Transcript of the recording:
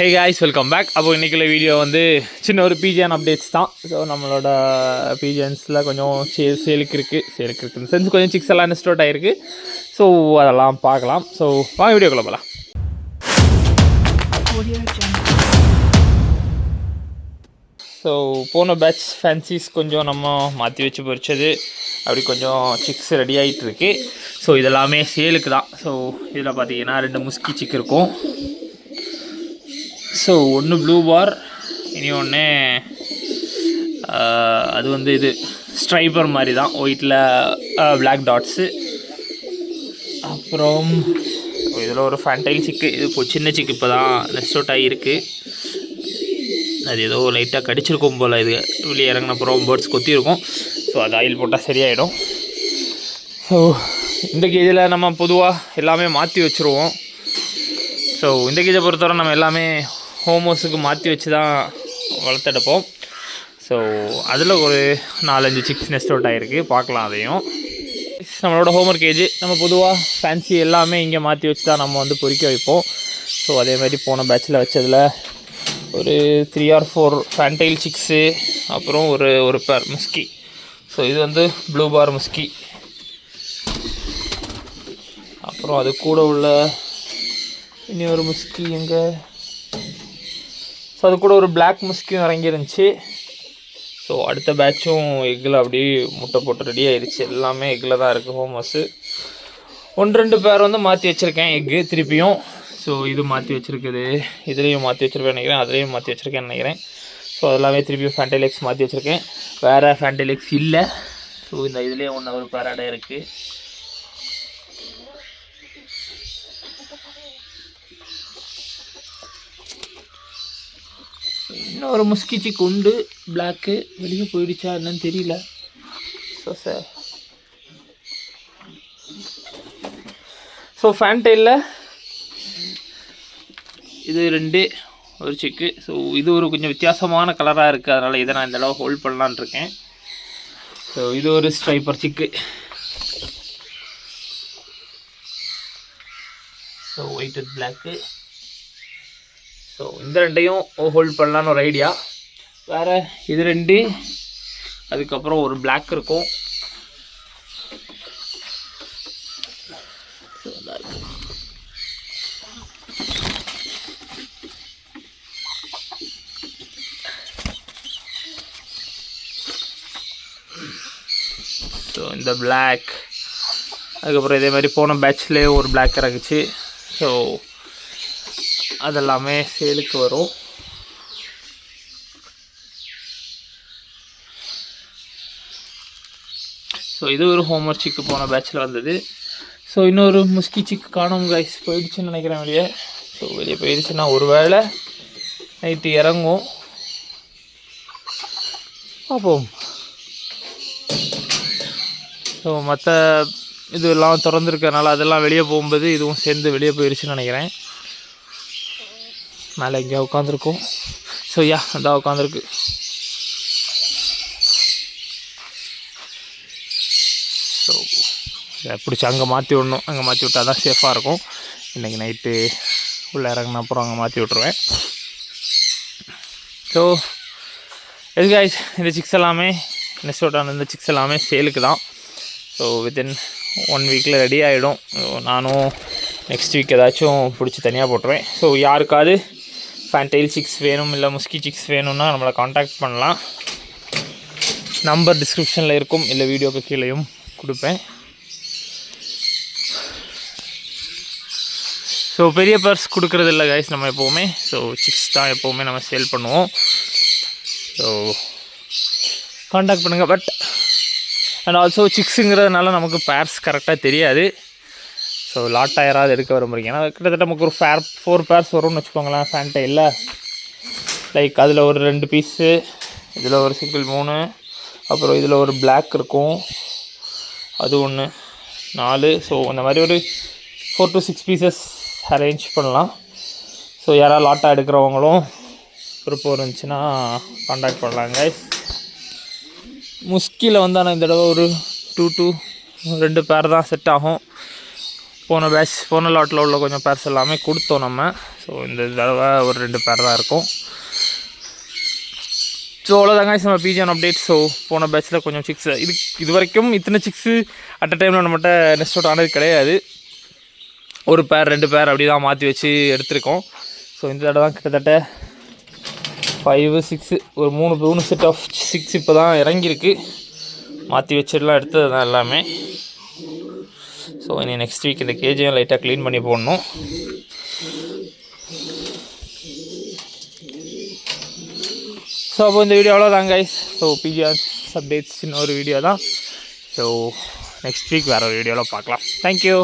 Hey guys, welcome back. அப்போ இன்றைக்குள்ள video வந்து சின்ன ஒரு பிஜிஎன் அப்டேட்ஸ் தான். ஸோ நம்மளோட பிஜிஎன்ஸில் கொஞ்சம் சேலுக்கு இருக்குது சென்ஸ் கொஞ்சம் சிக்ஸ் எல்லாம் இன்ஸ்டாட் ஆகிருக்கு. ஸோ அதெல்லாம் பார்க்கலாம். ஸோ வாங்க வீடியோக்குள்ள போகலாம். ஸோ போன பேட்ச் ஃபேன்சிஸ் கொஞ்சம் நம்ம மாற்றி வச்சு பொறிச்சது அப்படி கொஞ்சம் சிக்ஸ் ரெடி ஆகிட்டு இருக்கு. ஸோ இதெல்லாமே சேலுக்கு தான். ஸோ இதில் பார்த்தீங்கன்னா 2 முஸ்கி சிக் இருக்கும். ஸோ ஒன்று ப்ளூ பார், இனி ஒன்று அது வந்து இது ஸ்ட்ரைப்பர் மாதிரி தான், ஒயிட்டில் பிளாக் டாட்ஸு. அப்புறம் இதில் ஒரு ஃபேண்டைல் சிக்கு, இது இப்போ சின்ன சிக்கு இப்போ தான் நெஸ்ட் அவுட் ஆகியிருக்கு. அது ஏதோ லைட்டாக கடிச்சிருக்கும் போல், இது வெளியே இறங்கின அப்புறம் பேர்ட்ஸ் கொத்திருக்கும். ஸோ அது ஆயில் போட்டால் சரியாயிடும். ஸோ இந்த கேஜில் நம்ம பொதுவாக எல்லாமே மாற்றி வச்சுருவோம். ஸோ இந்த கேஜை பொறுத்தவரை நம்ம எல்லாமே ஹோமோஸுக்கு மாற்றி வச்சு தான் வளர்த்தெடுப்போம். ஸோ அதில் ஒரு 4-5 சிக்ஸ் நெஸ்ட் அவுட் ஆகிருக்கு, பார்க்கலாம் அதையும். நம்மளோட ஹோமர் கேஜ் நம்ம பொதுவாக ஃபேன்சி எல்லாமே இங்கே மாற்றி வச்சு தான் நம்ம வந்து பொறிக்க வைப்போம். ஸோ அதே மாதிரி போன பேட்சில் வச்சதில் ஒரு 3 or 4 ஃபேண்டைல் சிக்ஸு, அப்புறம் ஒரு பேர் முஸ்கி. ஸோ இது வந்து ப்ளூ பார் முஸ்கி. அப்புறம் அது கூட உள்ள இனி ஒரு முஸ்கி எங்கே, ஸோ அது கூட ஒரு பிளாக் முஸ்கியும் இறங்கிருந்துச்சு. ஸோ அடுத்த பேட்சும் எக்கில் அப்படியே முட்டை போட்டு ரெடி ஆயிடுச்சு. எல்லாமே எக்கில் தான் இருக்குது ஹோமோஸு. 1-2 பேர் வந்து மாற்றி வச்சுருக்கேன் எக்கு திருப்பியும். ஸோ இது மாற்றி வச்சுருக்குது, இதுலேயும் மாற்றி வச்சுருப்பேன் நினைக்கிறேன், அதுலேயும் மாற்றி வச்சுருக்கேன்னு நினைக்கிறேன். ஸோ அதெல்லாமே திருப்பியும் ஃபேண்டைலெக்ஸ் மாற்றி வச்சுருக்கேன். வேறு ஃபேண்டைலெக்ஸ் இல்லை. ஸோ இந்த இதுலேயே ஒரு பேராடை இருக்குது. இன்னொரு முஸ்கி சிக் உண்டு, பிளாக்கு. வெளியே போயிடுச்சா என்னன்னு தெரியல. ஸோ ஃபேண்டைலில் இது 2 ஒரு சிக்கு. ஸோ இது ஒரு கொஞ்சம் வித்தியாசமான கலராக இருக்குது, அதனால் இதை நான் இந்த அளவு ஹோல்ட் பண்ணலான் இருக்கேன். ஸோ இது ஒரு ஸ்ட்ரைப்பர் சிக்கு. So white with block. So இந்த 2ஐயும் ஹோல்ட் பண்ணலான்னு ஒரு ஐடியா. வேறு இது 2, அதுக்கப்புறம் ஒரு பிளாக் இருக்கும். ஸோ இந்த பிளாக், அதுக்கப்புறம் இதே மாதிரி போன பேட்ச்லேயே ஒரு பிளாக் இறங்குச்சு. ஸோ அதெல்லாமே சேலுக்கு வரும். ஸோ இது ஒரு ஹோமர் சிக்கு போன பேட்சில் வந்தது. ஸோ இன்னொரு முஸ்கி சிக்கு காணும் கைஸ், போயிடுச்சுன்னு நினைக்கிறேன் வெளியே. ஸோ வெளியே போயிடுச்சுன்னா ஒரு வேளை நைட்டு இறங்கும், பார்ப்போம். ஸோ மற்ற இதெல்லாம் திறந்துருக்கனால அதெல்லாம் வெளியே போகும்போது இதுவும் சேர்ந்து வெளியே போயிடுச்சுன்னு நினைக்கிறேன். மேலே எங்கேயா உட்காந்துருக்கும். ஸோ அதான் உட்காந்துருக்கு. ஸோ பிடிச்சி அங்கே மாற்றி விடணும், அங்கே மாற்றி விட்டால் தான் சேஃபாக இருக்கும். இன்றைக்கி நைட்டு உள்ளே இறங்கின அப்புறம் அங்கே மாற்றி விட்ருவேன். ஸோ எது காய்ஸ், இந்த சிக்ஸ் எல்லாமே நெஸ்ட் அவுட் ஆன இந்த சிக்ஸ் எல்லாமே சேலுக்கு தான். ஸோ வித்தின் 1 வீக்கில் ரெடி ஆகிடும். நானும் நெக்ஸ்ட் வீக் ஏதாச்சும் பிடிச்சி தனியாக போட்டுருவேன். ஸோ யாருக்காவது ஃபேண்டைல் சிக்ஸ் வேணும் இல்லை முஸ்கி சிக்ஸ் வேணும்னா நம்மளை காண்டாக்ட் பண்ணலாம். நம்பர் டிஸ்கிரிப்ஷனில் இருக்கும், இல்லை வீடியோக்கு கீழேயும் கொடுப்பேன். ஸோ பெரிய பர்ஸ் கொடுக்குறது இல்லை கைஸ் நம்ம எப்போவுமே. ஸோ சிக்ஸ் தான் எப்போவுமே நம்ம சேல் பண்ணுவோம். ஸோ காண்டாக்ட் பண்ணுங்கள். பட் அண்ட் ஆல்சோ சிக்ஸுங்கிறதுனால நமக்கு பேர்ஸ் கரெக்டாக தெரியாது. ஸோ லாட்டாக யாராவது எடுக்க வர முடியும். ஏன்னா கிட்டத்தட்ட நமக்கு ஒரு 4 பேர்ஸ் வரும்னு வச்சுக்கோங்களேன் ஃபேண்டைலில். லைக் அதில் ஒரு 2 பீஸு, இதில் ஒரு சிங்கிள் 3, அப்புறம் இதில் ஒரு பிளாக் இருக்கும், அது 1 4. ஸோ அந்த மாதிரி ஒரு 4 to 6 பீசஸ் அரேஞ்ச் பண்ணலாம். ஸோ யாராவது லாட்டாக எடுக்கிறவங்களும் விருப்பம் இருந்துச்சுன்னா காண்டாக்ட் பண்ணலாங்க. முஸ்கியில் வந்து ஆனால் இந்த தடவை ஒரு 2 to 2 பேர் தான் செட் ஆகும். போன லாட்டில் உள்ள கொஞ்சம் பேர்ஸ் எல்லாமே கொடுத்தோம் நம்ம. ஸோ இந்த தடவை ஒரு 2 பேர் தான் இருக்கும். ஸோ அவ்வளோதாங்க நம்ம பிஜிஎன் அப்டேட். ஸோ போன பேட்சில் கொஞ்சம் சிக்ஸ் இது வரைக்கும் இத்தனை சிக்ஸு அட் அ டைமில் நம்மகிட்ட நெஸ்ட் அவுட் ஆனது கிடையாது. ஒரு பேர் 2 பேர் அப்படி தான் மாற்றி வச்சு எடுத்திருக்கோம். ஸோ இந்த தடவை தான் கிட்டத்தட்ட 5 6 ஒரு 3 செட் ஆஃப் 6 இப்போ தான் இறங்கியிருக்கு. மாற்றி வச்சிடலாம் எடுத்தது தான் எல்லாமே. ஸோ இனி நெக்ஸ்ட் வீக் இந்த கேஜையும் லைட்டாக க்ளீன் பண்ணி போடணும். ஸோ அப்போ இந்த வீடியோ அவ்வளோதான் கைஸ். ஸோ பிஜிஆர்ஸ் அப்டேட்ஸ் இன்னொரு வீடியோ தான். ஸோ நெக்ஸ்ட் வீக் வேறு ஒரு வீடியோவில் பார்க்கலாம். தேங்க்யூ.